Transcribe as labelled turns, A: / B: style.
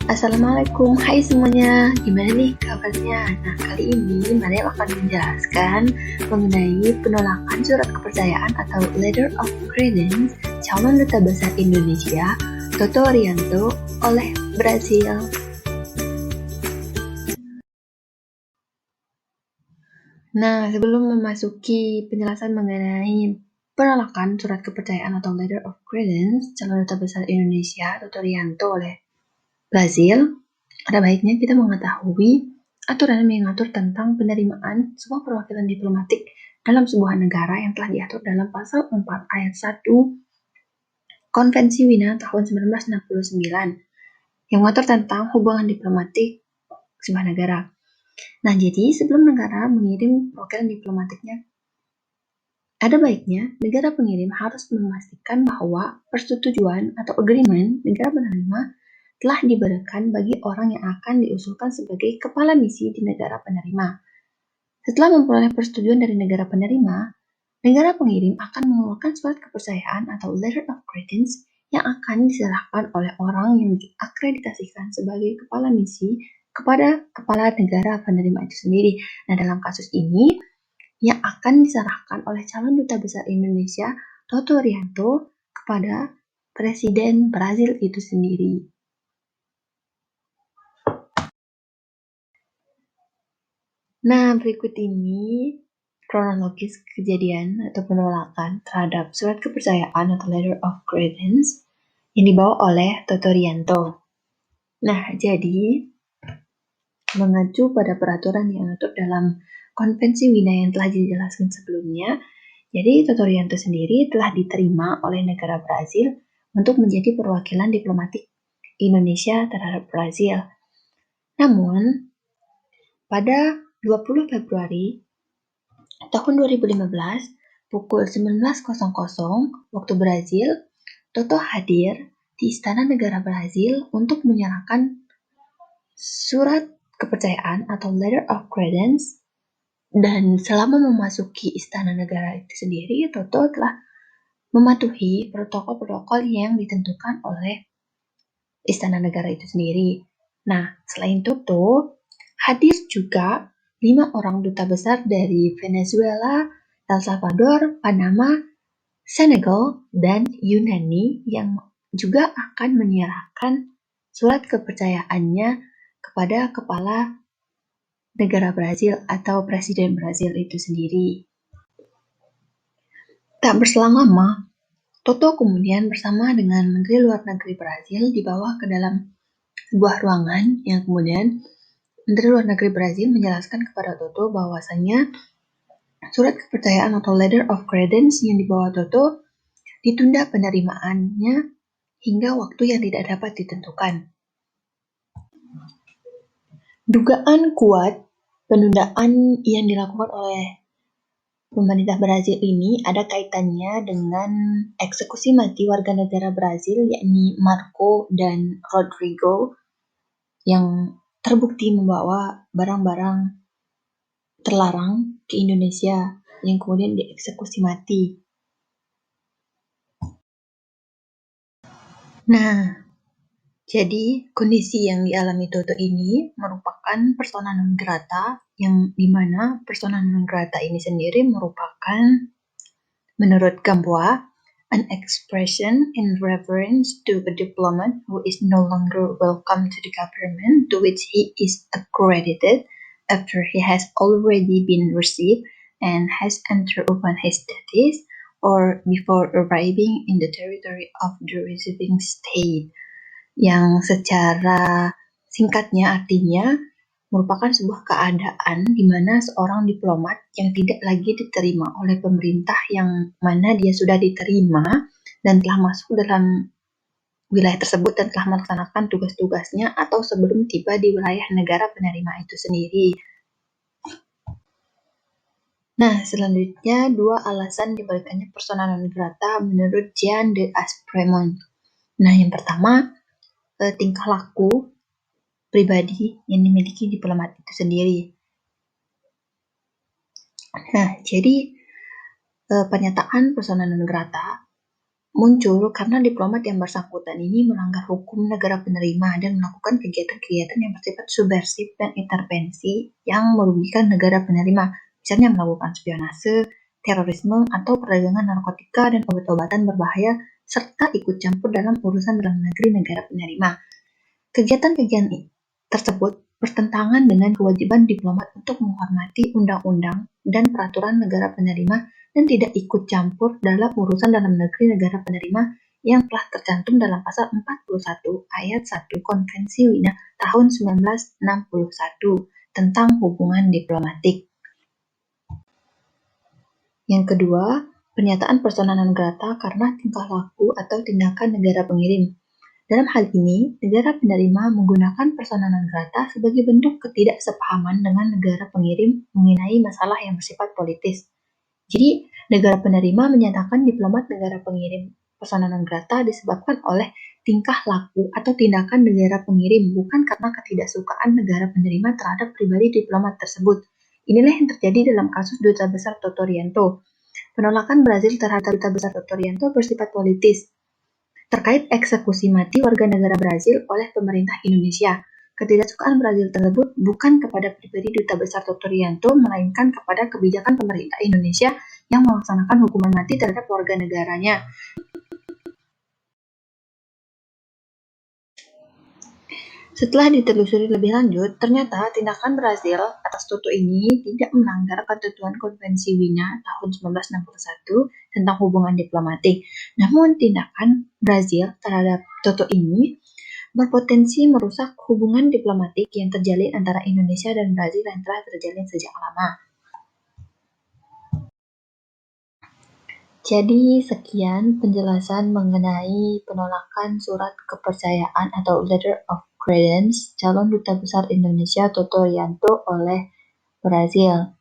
A: Assalamualaikum, hai semuanya. Gimana nih kabarnya? Nah, kali ini Mariam akan menjelaskan mengenai penolakan surat kepercayaan atau Letter of Credence calon duta besar Indonesia, Toto Arianto, oleh Brazil. Nah, sebelum memasuki penjelasan mengenai penolakan surat kepercayaan atau Letter of Credence calon duta besar Indonesia, Toto Arianto, oleh Brazil, ada baiknya kita mengetahui aturan yang mengatur tentang penerimaan sebuah perwakilan diplomatik dalam sebuah negara yang telah diatur dalam pasal 4 ayat 1 Konvensi Wina tahun 1969 yang mengatur tentang hubungan diplomatik sebuah negara. Nah, jadi sebelum negara mengirim perwakilan diplomatiknya, ada baiknya negara pengirim harus memastikan bahwa persetujuan atau agreement negara penerima telah diberikan bagi orang yang akan diusulkan sebagai kepala misi di negara penerima. Setelah memperoleh persetujuan dari negara penerima, negara pengirim akan mengeluarkan surat kepercayaan atau Letter of Credence yang akan diserahkan oleh orang yang diakreditasikan sebagai kepala misi kepada kepala negara penerima itu sendiri. Nah, dalam kasus ini, yang akan diserahkan oleh calon duta besar Indonesia, Toto Arianto, kepada Presiden Brazil itu sendiri. Nah, berikut ini kronologis kejadian atau penolakan terhadap surat kepercayaan atau Letter of Credence yang dibawa oleh Toto Arianto. Nah, jadi mengacu pada peraturan yang diatur dalam Konvensi Wina yang telah dijelaskan sebelumnya, jadi Toto Arianto sendiri telah diterima oleh negara Brazil untuk menjadi perwakilan diplomatik Indonesia terhadap Brazil. Namun, pada 20 Februari tahun 2015, pukul 19.00 waktu Brazil, Toto hadir di Istana Negara Brazil untuk menyerahkan surat kepercayaan atau Letter of Credence, dan selama memasuki Istana Negara itu sendiri, Toto telah mematuhi protokol-protokol yang ditentukan oleh Istana Negara itu sendiri. Nah, selain Toto, hadir juga 5 orang duta besar dari Venezuela, El Salvador, Panama, Senegal, dan Yunani yang juga akan menyerahkan surat kepercayaannya kepada kepala negara Brazil atau Presiden Brazil itu sendiri. Tak berselang lama, Toto kemudian bersama dengan Menteri Luar Negeri Brazil dibawa ke dalam sebuah ruangan yang kemudian Menteri Luar Negeri Brazil menjelaskan kepada Toto bahwasannya surat kepercayaan atau Letter of Credence yang dibawa Toto ditunda penerimaannya hingga waktu yang tidak dapat ditentukan. Dugaan kuat penundaan yang dilakukan oleh pemerintah Brazil ini ada kaitannya dengan eksekusi mati warga negara Brazil yakni Marco dan Rodrigo yang terbukti membawa barang-barang terlarang ke Indonesia yang kemudian dieksekusi mati. Nah, jadi kondisi yang dialami Toto ini merupakan persona non grata yang dimana persona non grata ini sendiri merupakan menurut Gamboa an expression in reference to a diplomat who is no longer welcome to the government to which he is accredited after he has already been received and has entered upon his status or before arriving in the territory of the receiving state, yang secara singkatnya artinya merupakan sebuah keadaan di mana seorang diplomat yang tidak lagi diterima oleh pemerintah yang mana dia sudah diterima dan telah masuk dalam wilayah tersebut dan telah melaksanakan tugas-tugasnya atau sebelum tiba di wilayah negara penerima itu sendiri. Nah, selanjutnya 2 alasan dibalikannya persona non grata menurut Jean de Aspremont. Nah, yang pertama, tingkah laku pribadi yang dimiliki diplomat itu sendiri. Nah, jadi pernyataan persona non grata muncul karena diplomat yang bersangkutan ini melanggar hukum negara penerima dan melakukan kegiatan-kegiatan yang bersifat subversif dan intervensi yang merugikan negara penerima, misalnya melakukan spionase, terorisme, atau perdagangan narkotika dan obat-obatan berbahaya, serta ikut campur dalam urusan dalam negeri negara penerima. Kegiatan-kegiatan tersebut bertentangan dengan kewajiban diplomat untuk menghormati undang-undang dan peraturan negara penerima dan tidak ikut campur dalam urusan dalam negeri negara penerima yang telah tercantum dalam pasal 41 ayat 1 Konvensi Wina tahun 1961 tentang hubungan diplomatik. Yang kedua, pernyataan persona non grata karena tingkah laku atau tindakan negara pengirim. Dalam hal ini, negara penerima menggunakan persona non grata sebagai bentuk ketidaksepahaman dengan negara pengirim mengenai masalah yang bersifat politis. Jadi, negara penerima menyatakan diplomat negara pengirim persona non grata disebabkan oleh tingkah laku atau tindakan negara pengirim, bukan karena ketidaksukaan negara penerima terhadap pribadi diplomat tersebut. Inilah yang terjadi dalam kasus Duta Besar Toto Rianto. Penolakan Brazil terhadap Duta Besar Toto Rianto bersifat politis, terkait eksekusi mati warga negara Brazil oleh pemerintah Indonesia. Ketidaksukaan Brazil tersebut bukan kepada pribadi Duta Besar Toto Rianto, melainkan kepada kebijakan pemerintah Indonesia yang melaksanakan hukuman mati terhadap warga negaranya. Setelah ditelusuri lebih lanjut, ternyata tindakan Brazil atas Toto ini tidak melanggar ketentuan Konvensi Wina tahun 1961 tentang hubungan diplomatik. Namun tindakan Brazil terhadap Toto ini berpotensi merusak hubungan diplomatik yang terjalin antara Indonesia dan Brazil yang telah terjalin sejak lama. Jadi sekian penjelasan mengenai penolakan surat kepercayaan atau Letter of Credence calon Duta Besar Indonesia Toto Rianto oleh Brazil.